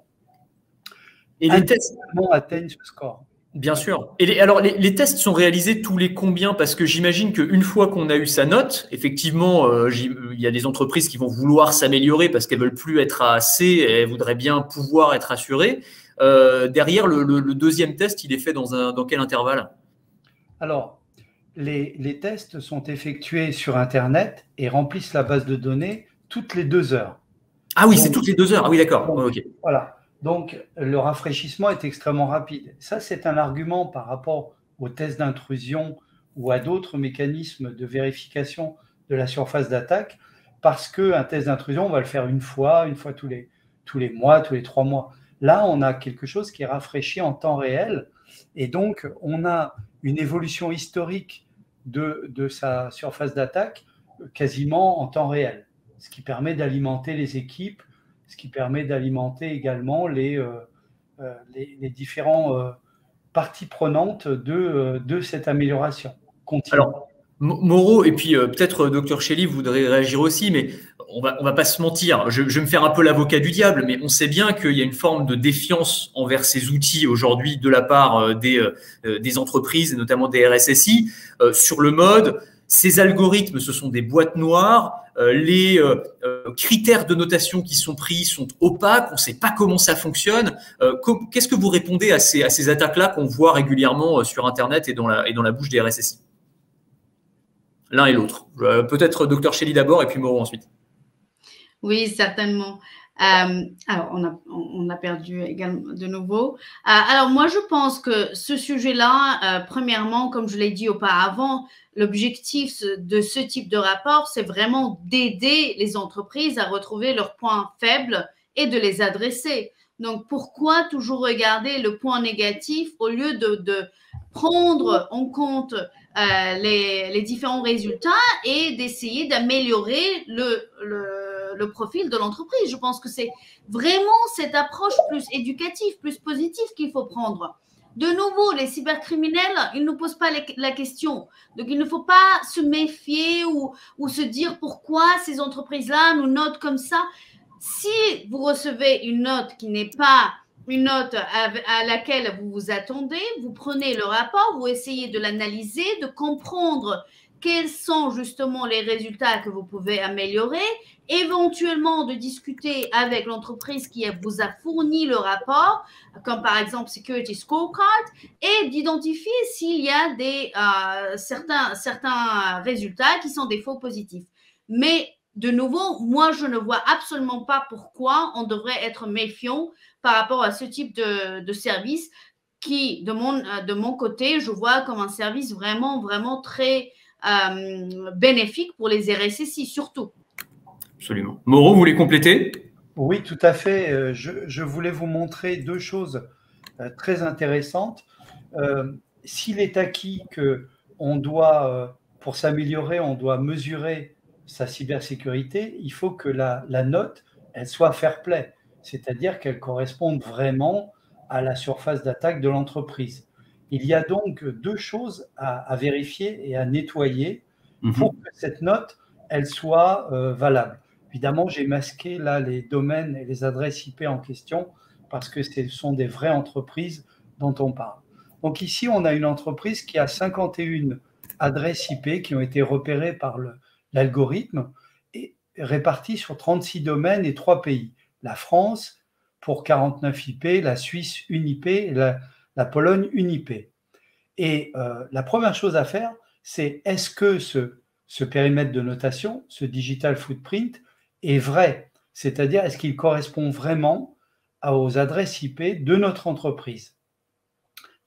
atteigne ce score. Bien sûr. Et alors, les tests sont réalisés tous les combien? Parce que j'imagine qu'une fois qu'on a eu sa note, effectivement, il y a des entreprises qui vont vouloir s'améliorer parce qu'elles ne veulent plus être à C et elles voudraient bien pouvoir être assurées. Derrière, le deuxième test, il est fait dans quel intervalle? Alors, les tests sont effectués sur Internet et remplissent la base de données toutes les 2 heures. Ah oui, c'est toutes les 2 heures. Ah oui, d'accord. Donc, okay. Voilà. Donc, le rafraîchissement est extrêmement rapide. Ça, c'est un argument par rapport aux tests d'intrusion ou à d'autres mécanismes de vérification de la surface d'attaque, parce qu'un test d'intrusion, on va le faire une fois tous les mois, tous les 3 mois. Là, on a quelque chose qui est rafraîchi en temps réel, et donc on a une évolution historique de sa surface d'attaque quasiment en temps réel, ce qui permet d'alimenter les équipes, ce qui permet d'alimenter également les différentes parties prenantes de cette amélioration continue. Alors, Mauro, et puis peut-être Dr Shelley voudrait réagir aussi, mais on va pas se mentir, je vais me faire un peu l'avocat du diable, mais on sait bien qu'il y a une forme de défiance envers ces outils aujourd'hui de la part des entreprises, et notamment des RSSI, sur le mode, ces algorithmes, ce sont des boîtes noires, les critères de notation qui sont pris sont opaques, on ne sait pas comment ça fonctionne. Qu'est-ce que vous répondez à ces attaques-là qu'on voit régulièrement sur Internet et dans la bouche des RSSI? L'un et l'autre. Peut-être Dr Shelley d'abord et puis Mauro ensuite. Oui, certainement. Alors, on a perdu également de nouveau. Alors, moi, je pense que ce sujet-là, premièrement, comme je l'ai dit auparavant, l'objectif de ce type de rapport, c'est vraiment d'aider les entreprises à retrouver leurs points faibles et de les adresser. Donc, pourquoi toujours regarder le point négatif au lieu de prendre en compte les différents résultats et d'essayer d'améliorer le profil de l'entreprise? Je pense que c'est vraiment cette approche plus éducative, plus positive qu'il faut prendre. De nouveau, les cybercriminels, ils ne posent pas la question. Donc, il ne faut pas se méfier ou se dire pourquoi ces entreprises-là nous notent comme ça. Si vous recevez une note qui n'est pas une note à laquelle vous vous attendez, vous prenez le rapport, vous essayez de l'analyser, de comprendre quels sont justement les résultats que vous pouvez améliorer, éventuellement de discuter avec l'entreprise qui vous a fourni le rapport, comme par exemple Security Scorecard, et d'identifier s'il y a certains résultats qui sont des faux positifs. Mais de nouveau, moi, je ne vois absolument pas pourquoi on devrait être méfiant par rapport à ce type de service qui, de mon côté, je vois comme un service vraiment, vraiment très bénéfique pour les RSSI, surtout. Absolument. Mauro, vous voulez compléter? Oui, tout à fait. Je voulais vous montrer 2 choses très intéressantes. S'il est acquis qu'on doit, pour s'améliorer, on doit mesurer sa cybersécurité, il faut que la note, elle soit fair play, c'est-à-dire qu'elle corresponde vraiment à la surface d'attaque de l'entreprise. Il y a donc 2 choses à vérifier et à nettoyer pour que cette note, elle soit valable. Évidemment, j'ai masqué là les domaines et les adresses IP en question parce que ce sont des vraies entreprises dont on parle. Donc ici, on a une entreprise qui a 51 adresses IP qui ont été repérées par l'algorithme et réparties sur 36 domaines et 3 pays. La France pour 49 IP, la Suisse une IP et la Pologne une IP. Et la première chose à faire, c'est est-ce que ce périmètre de notation, ce digital footprint, est vrai? C'est-à-dire, est-ce qu'il correspond vraiment aux adresses IP de notre entreprise?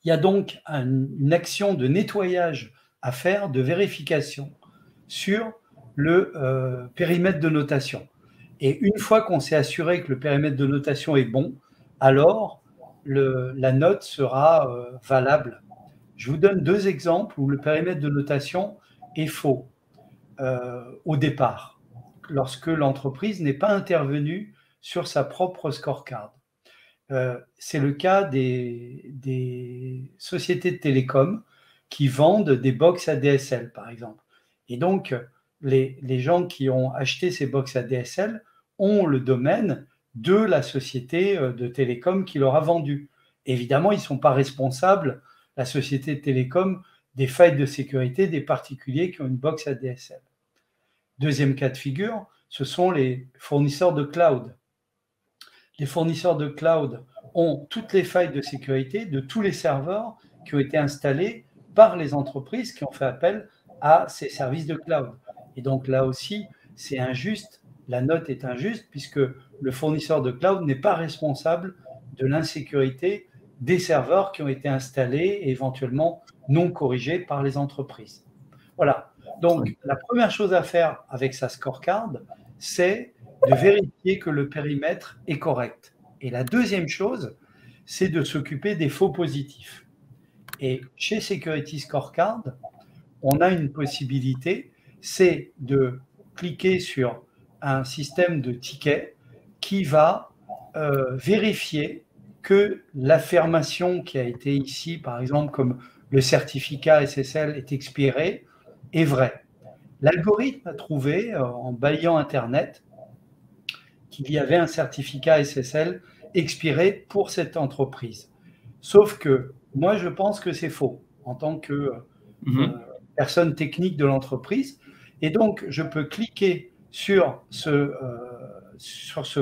Il y a donc une action de nettoyage à faire, de vérification sur le périmètre de notation. Et une fois qu'on s'est assuré que le périmètre de notation est bon, alors la note sera valable. Je vous donne 2 exemples où le périmètre de notation est faux au départ, lorsque l'entreprise n'est pas intervenue sur sa propre scorecard. C'est le cas des sociétés de télécom qui vendent des box ADSL, par exemple. Et donc, les gens qui ont acheté ces box ADSL ont le domaine de la société de télécom qui leur a vendu. Évidemment, ils ne sont pas responsables, la société de télécom, des failles de sécurité des particuliers qui ont une box ADSL. Deuxième cas de figure, ce sont les fournisseurs de cloud. Les fournisseurs de cloud ont toutes les failles de sécurité de tous les serveurs qui ont été installés par les entreprises qui ont fait appel à ces services de cloud. Et donc là aussi, c'est injuste, la note est injuste puisque le fournisseur de cloud n'est pas responsable de l'insécurité des serveurs qui ont été installés et éventuellement non corrigés par les entreprises. Voilà. Donc, la première chose à faire avec sa scorecard, c'est de vérifier que le périmètre est correct. Et la deuxième chose, c'est de s'occuper des faux positifs. Et chez Security Scorecard, on a une possibilité, c'est de cliquer sur un système de tickets qui va vérifier que l'affirmation qui a été ici, par exemple, comme le certificat SSL est expiré, est vraie. L'algorithme a trouvé, en baillant Internet, qu'il y avait un certificat SSL expiré pour cette entreprise. Sauf que moi, je pense que c'est faux en tant que personne technique de l'entreprise. Et donc, je peux cliquer sur ce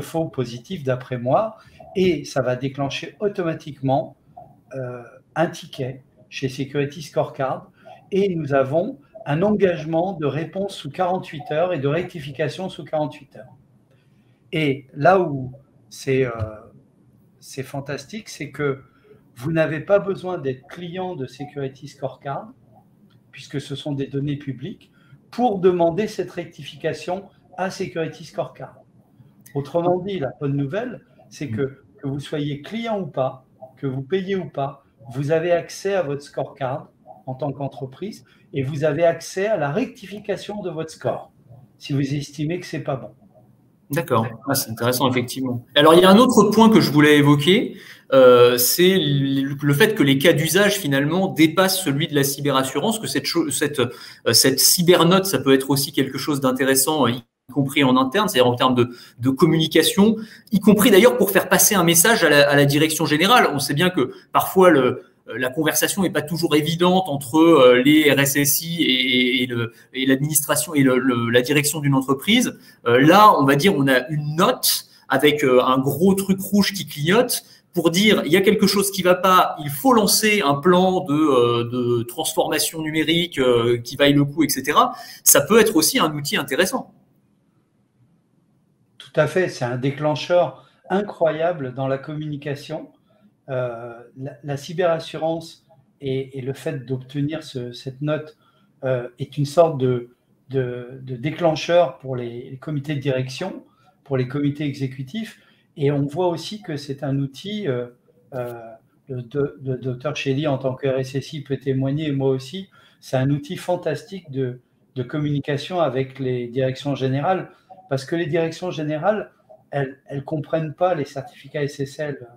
faux positif d'après moi et ça va déclencher automatiquement un ticket chez Security Scorecard et nous avons un engagement de réponse sous 48 heures et de rectification sous 48 heures. Et là où c'est fantastique, c'est que vous n'avez pas besoin d'être client de Security Scorecard, puisque ce sont des données publiques, pour demander cette rectification à Security Scorecard. Autrement dit, la bonne nouvelle, c'est que vous soyez client ou pas, que vous payez ou pas, vous avez accès à votre scorecard en tant qu'entreprise et vous avez accès à la rectification de votre score si vous estimez que ce n'est pas bon. D'accord, c'est intéressant effectivement. Alors il y a un autre point que je voulais évoquer, c'est le fait que les cas d'usage finalement dépassent celui de la cyberassurance, que cette cybernote, ça peut être aussi quelque chose d'intéressant, y compris en interne, c'est-à-dire en termes de communication, y compris d'ailleurs pour faire passer un message à la direction générale. On sait bien que parfois la conversation n'est pas toujours évidente entre les RSSI et l'administration et la direction d'une entreprise. Là, on va dire, on a une note avec un gros truc rouge qui clignote pour dire il y a quelque chose qui ne va pas, il faut lancer un plan de transformation numérique qui vaille le coup, etc. Ça peut être aussi un outil intéressant. Tout à fait, c'est un déclencheur incroyable dans la communication. La cyberassurance et le fait d'obtenir cette note est une sorte de déclencheur pour les comités de direction, pour les comités exécutifs. Et on voit aussi que c'est un outil, le docteur Shelley en tant que RSSI peut témoigner, et moi aussi, c'est un outil fantastique de communication avec les directions générales, parce que les directions générales, elles ne comprennent pas les certificats SSL.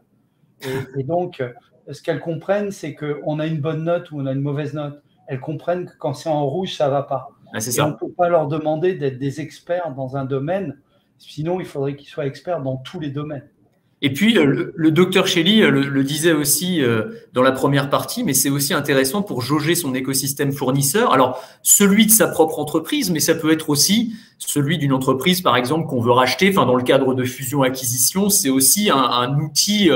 Et donc, ce qu'elles comprennent, c'est qu'on a une bonne note ou on a une mauvaise note. Elles comprennent que quand c'est en rouge, ça ne va pas. Ah, c'est et ça. on ne peut pas leur demander d'être des experts dans un domaine, sinon il faudrait qu'ils soient experts dans tous les domaines. Et puis, le docteur Shelley le disait aussi dans la première partie, mais c'est aussi intéressant pour jauger son écosystème fournisseur. Alors, celui de sa propre entreprise, mais ça peut être aussi celui d'une entreprise, par exemple, qu'on veut racheter. Enfin, dans le cadre de fusion-acquisition, c'est aussi un outil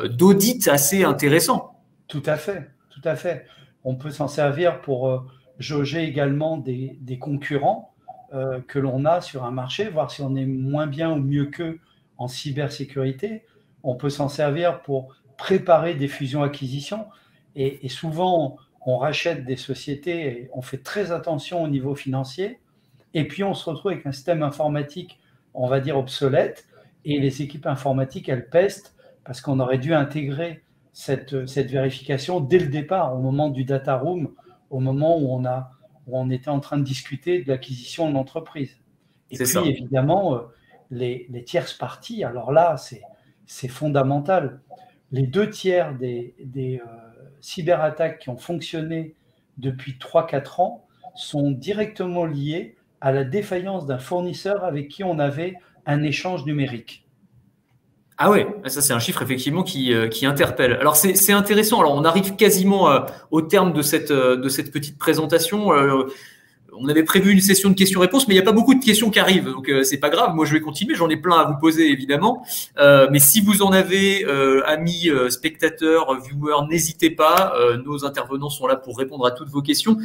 d'audit assez intéressant. Tout à fait, tout à fait. On peut s'en servir pour jauger également des concurrents que l'on a sur un marché, voir si on est moins bien ou mieux qu'eux en cybersécurité. On peut s'en servir pour préparer des fusions-acquisitions. Et souvent, on rachète des sociétés et on fait très attention au niveau financier. Et puis, on se retrouve avec un système informatique, on va dire, obsolète. Et les équipes informatiques, elles pestent parce qu'on aurait dû intégrer cette vérification dès le départ, au moment du data room, au moment où on était en train de discuter de l'acquisition de l'entreprise. Et puis, évidemment, les tierces parties, alors là, c'est fondamental. Les 2/3 des cyberattaques qui ont fonctionné depuis 3-4 ans sont directement liées à la défaillance d'un fournisseur avec qui on avait un échange numérique. Ah ouais, ça c'est un chiffre effectivement qui interpelle. Alors c'est intéressant. Alors on arrive quasiment au terme de cette petite présentation. on avait prévu une session de questions-réponses, mais il n'y a pas beaucoup de questions qui arrivent, donc c'est pas grave. Moi, je vais continuer. J'en ai plein à vous poser, évidemment. Mais si vous en avez, amis, spectateurs, viewers, n'hésitez pas. Nos intervenants sont là pour répondre à toutes vos questions.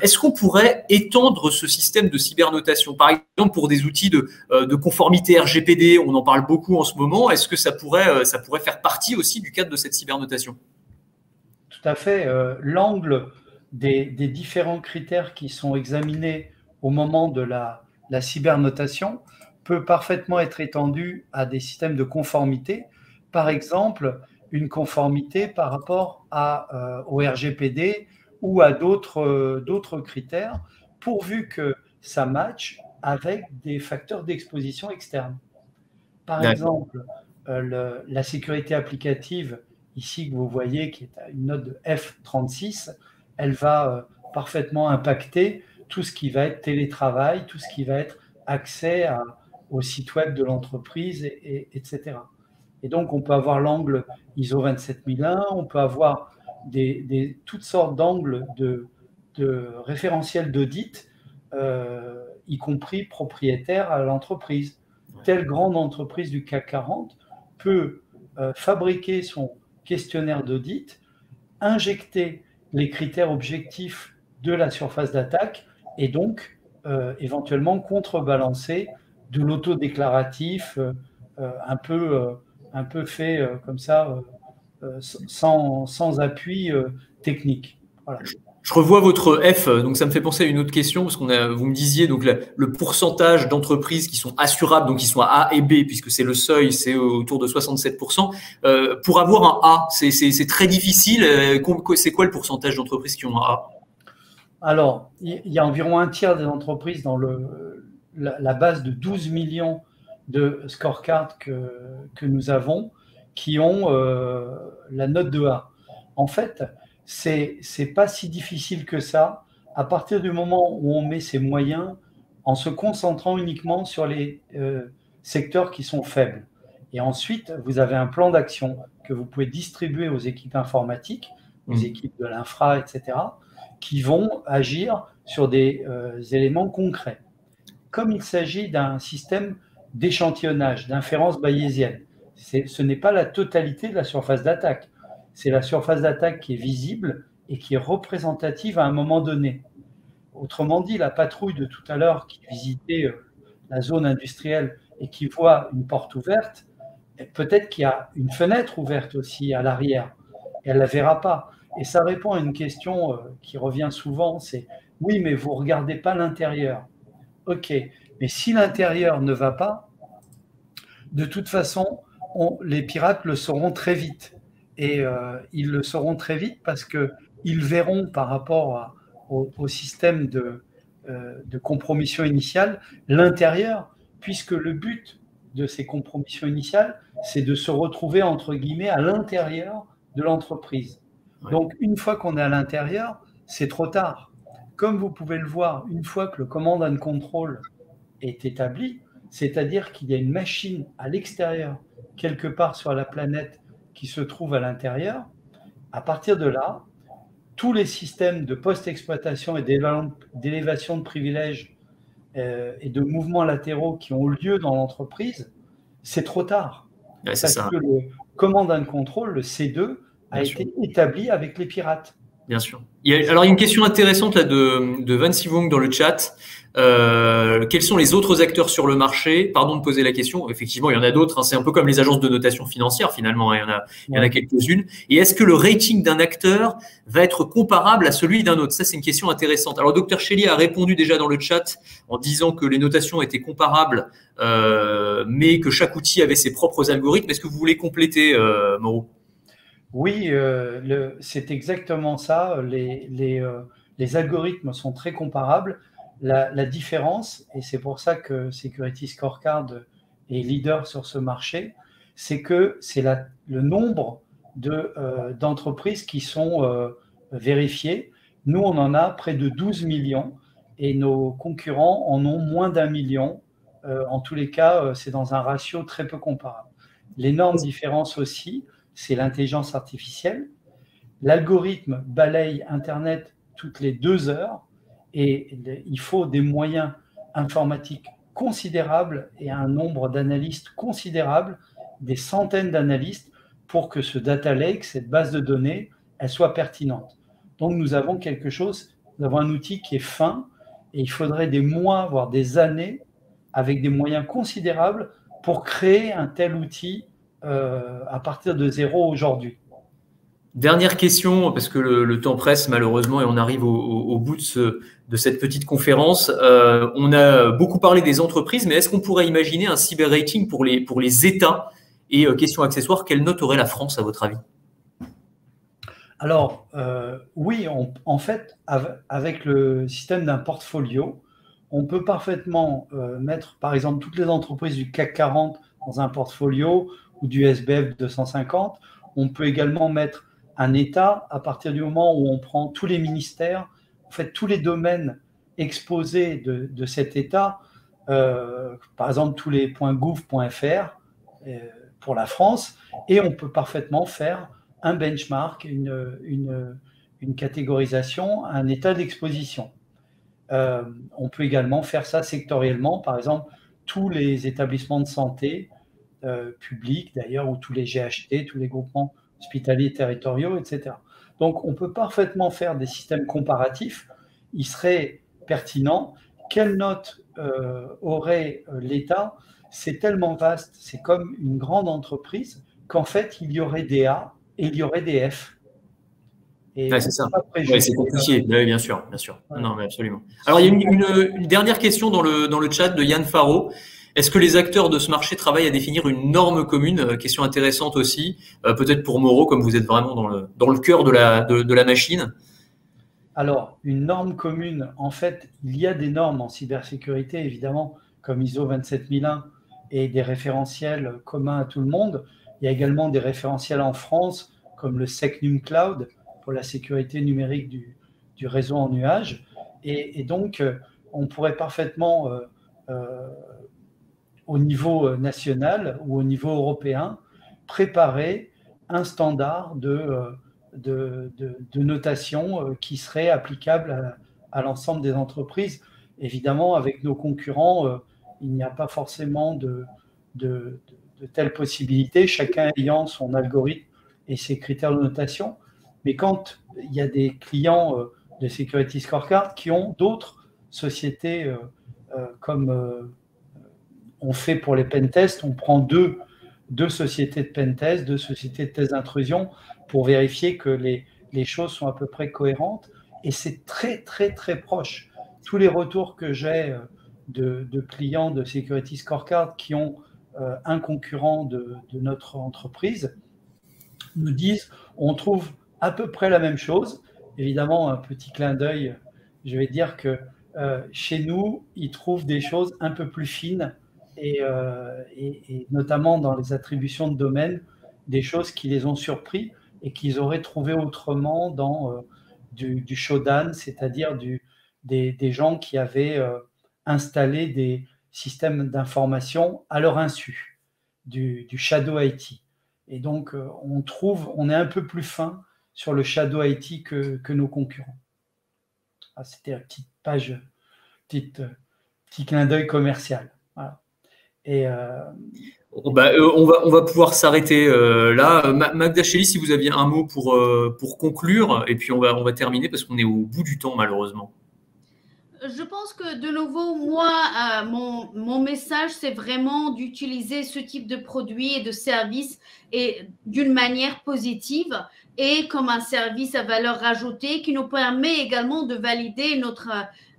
Est-ce qu'on pourrait étendre ce système de cybernotation, par exemple, pour des outils de conformité RGPD? On en parle beaucoup en ce moment. Est-ce que ça pourrait faire partie aussi du cadre de cette cybernotation? Tout à fait. L'angle des différents critères qui sont examinés au moment de la cybernotation peut parfaitement être étendu à des systèmes de conformité. Par exemple, une conformité par rapport au RGPD ou à d'autres critères, pourvu que ça matche avec des facteurs d'exposition externes. Par exemple, la sécurité applicative, ici que vous voyez, qui est à une note de F36, elle va parfaitement impacter tout ce qui va être télétravail, tout ce qui va être accès au site web de l'entreprise, etc. Et donc, on peut avoir l'angle ISO 27001, on peut avoir toutes sortes d'angles de référentiels d'audit, y compris propriétaires à l'entreprise. Telle grande entreprise du CAC 40 peut fabriquer son questionnaire d'audit, injecter les critères objectifs de la surface d'attaque et donc éventuellement contrebalancer de l'autodéclaratif un peu fait comme ça, sans appui technique. Voilà. Je revois votre F, donc ça me fait penser à une autre question, parce vous me disiez donc le pourcentage d'entreprises qui sont assurables, donc qui sont à A et B, puisque c'est le seuil, c'est autour de 67%. Pour avoir un A, c'est très difficile. C'est quoi le pourcentage d'entreprises qui ont un A? Alors, il y a environ un tiers des entreprises dans la base de 12 millions de scorecards que nous avons qui ont la note de A. En fait, c'est pas si difficile que ça à partir du moment où on met ses moyens en se concentrant uniquement sur les secteurs qui sont faibles. Et ensuite, vous avez un plan d'action que vous pouvez distribuer aux équipes informatiques, aux équipes de l'infra, etc., qui vont agir sur des éléments concrets. Comme il s'agit d'un système d'échantillonnage, d'inférence bayésienne, ce n'est pas la totalité de la surface d'attaque. C'est la surface d'attaque qui est visible et qui est représentative à un moment donné. Autrement dit, la patrouille de tout à l'heure qui visitait la zone industrielle et qui voit une porte ouverte, peut-être qu'il y a une fenêtre ouverte aussi à l'arrière et elle ne la verra pas. Et ça répond à une question qui revient souvent, c'est « oui, mais vous ne regardez pas l'intérieur ». Ok, mais si l'intérieur ne va pas, de toute façon, les pirates le sauront très vite. Et ils le sauront très vite parce qu'ils verront par rapport au système de compromission initiale l'intérieur, puisque le but de ces compromissions initiales, c'est de se retrouver, entre guillemets, à l'intérieur de l'entreprise. Ouais. Donc, une fois qu'on est à l'intérieur, c'est trop tard. Comme vous pouvez le voir, une fois que le command and control est établi, c'est-à-dire qu'il y a une machine à l'extérieur, quelque part sur la planète, qui se trouve à l'intérieur, à partir de là, tous les systèmes de post-exploitation et d'élévation de privilèges et de mouvements latéraux qui ont lieu dans l'entreprise, c'est trop tard. Ouais, parce que le command and control, le C2, a été établi avec les pirates. Bien sûr. Alors, il y a une question intéressante là de Van Sivong dans le chat. Quels sont les autres acteurs sur le marché? Pardon de poser la question. Effectivement, il y en a d'autres. Hein. C'est un peu comme les agences de notation financière, finalement. Hein. Il y en a quelques-unes. Et est-ce que le rating d'un acteur va être comparable à celui d'un autre? Ça, c'est une question intéressante. Alors, Dr Shelley a répondu déjà dans le chat en disant que les notations étaient comparables, mais que chaque outil avait ses propres algorithmes. Est-ce que vous voulez compléter, Mauro? Oui, c'est exactement ça. Les algorithmes sont très comparables. La différence, et c'est pour ça que Security Scorecard est leader sur ce marché, c'est que c'est le nombre d'entreprises qui sont vérifiées. Nous, on en a près de 12 millions et nos concurrents en ont moins d'1 million. En tous les cas, c'est dans un ratio très peu comparable. L'énorme différence aussi, c'est l'intelligence artificielle. L'algorithme balaye Internet toutes les 2 heures Et il faut des moyens informatiques considérables et un nombre d'analystes considérable, des centaines d'analystes, pour que ce data lake, cette base de données, elle soit pertinente. Donc nous avons quelque chose, nous avons un outil qui est fin, et il faudrait des mois, voire des années, avec des moyens considérables pour créer un tel outil à partir de zéro aujourd'hui. Dernière question, parce que le temps presse malheureusement et on arrive au bout de cette petite conférence. On a beaucoup parlé des entreprises, mais est-ce qu'on pourrait imaginer un cyber rating pour les États? Et question accessoire, quelle note aurait la France à votre avis? Alors, oui, en fait, avec le système d'un portfolio, on peut parfaitement mettre, par exemple, toutes les entreprises du CAC 40 dans un portfolio ou du SBF 250. On peut également mettre un État à partir du moment où on prend tous les ministères, en fait, tous les domaines exposés de cet État, par exemple, tous les .gouv.fr pour la France, et on peut parfaitement faire un benchmark, une catégorisation, un état d'exposition. On peut également faire ça sectoriellement, par exemple, tous les établissements de santé publics d'ailleurs, ou tous les GHT, tous les groupements hospitaliers territoriaux, etc. Donc, on peut parfaitement faire des systèmes comparatifs. Il serait pertinent. Quelle note aurait l'État? C'est tellement vaste, c'est comme une grande entreprise, qu'en fait, il y aurait des A et il y aurait des F. Ouais, c'est ça. Ouais, c'est compliqué. Oui, bien sûr, bien sûr. Ouais. Non, mais absolument. Alors, il y a une dernière question dans le chat de Yann Faro. Est-ce que les acteurs de ce marché travaillent à définir une norme commune? Question intéressante aussi. Peut-être pour Moreau, comme vous êtes vraiment dans le cœur de la machine. Alors, une norme commune, en fait, il y a des normes en cybersécurité, évidemment, comme ISO 27001 et des référentiels communs à tout le monde. Il y a également des référentiels en France, comme le SecNum Cloud, pour la sécurité numérique du réseau en nuage. Et donc, on pourrait parfaitement, au niveau national ou au niveau européen, préparer un standard de notation qui serait applicable à l'ensemble des entreprises. Évidemment, avec nos concurrents, il n'y a pas forcément de telles possibilités, chacun ayant son algorithme et ses critères de notation. Mais quand il y a des clients de Security Scorecard qui ont d'autres sociétés comme on fait pour les pentests, on prend deux sociétés de pentest, deux sociétés de tests d'intrusion pour vérifier que les choses sont à peu près cohérentes. Et c'est très, très, très proche. Tous les retours que j'ai de clients de Security Scorecard qui ont un concurrent de notre entreprise nous disent on trouve à peu près la même chose. Évidemment, un petit clin d'œil, je vais dire que chez nous, ils trouvent des choses un peu plus fines et notamment dans les attributions de domaine, des choses qui les ont surpris et qu'ils auraient trouvé autrement dans du Shodan, c'est-à-dire des gens qui avaient installé des systèmes d'information à leur insu, du Shadow IT. Et donc, on est un peu plus fin sur le Shadow IT que nos concurrents. Ah, c'était une petite page, petit clin d'œil commercial. Voilà. Et on va pouvoir s'arrêter là. Magda Chély, si vous aviez un mot pour conclure, et puis on va terminer parce qu'on est au bout du temps malheureusement. Je pense que de nouveau, moi, mon message, c'est vraiment d'utiliser ce type de produit et de service et d'une manière positive et comme un service à valeur ajoutée qui nous permet également de valider notre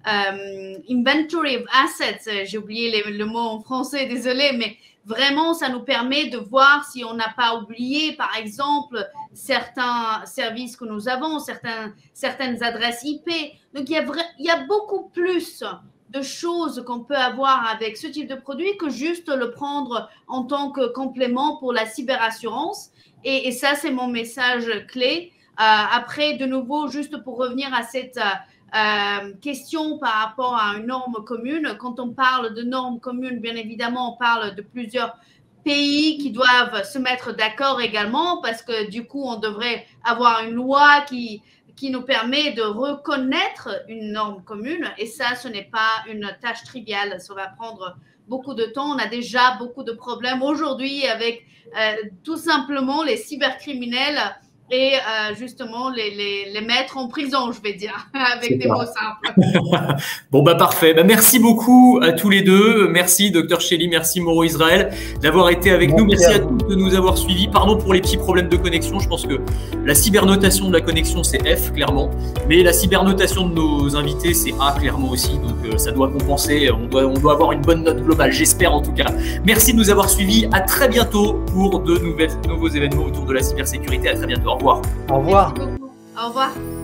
inventory of assets. J'ai oublié le mot en français, désolé, mais vraiment, ça nous permet de voir si on n'a pas oublié, par exemple, certains services que nous avons, certaines adresses IP. Donc, il y a beaucoup plus de choses qu'on peut avoir avec ce type de produit que juste le prendre en tant que complément pour la cyberassurance. Et ça, c'est mon message clé. Après, de nouveau, juste pour revenir à cette question par rapport à une norme commune. Quand on parle de normes communes, bien évidemment, on parle de plusieurs pays qui doivent se mettre d'accord également parce que du coup, on devrait avoir une loi qui qui nous permet de reconnaître une norme commune. Et ça, ce n'est pas une tâche triviale. Ça va prendre beaucoup de temps. On a déjà beaucoup de problèmes aujourd'hui avec tout simplement les cybercriminels et justement les mettre en prison, je vais dire, avec des mots simples. Bon, bah parfait. Bah, merci beaucoup à tous les deux. Merci, Dr Shelly, merci, Mauro Israël, d'avoir été avec nous. Merci à tous de nous avoir suivis. Pardon pour les petits problèmes de connexion. Je pense que la cybernotation de la connexion, c'est F, clairement. Mais la cybernotation de nos invités, c'est A, clairement aussi. Donc, ça doit compenser. On doit avoir une bonne note globale, j'espère en tout cas. Merci de nous avoir suivis. À très bientôt pour de nouveaux événements autour de la cybersécurité. À très bientôt. Au revoir. Au revoir. Merci beaucoup. Au revoir.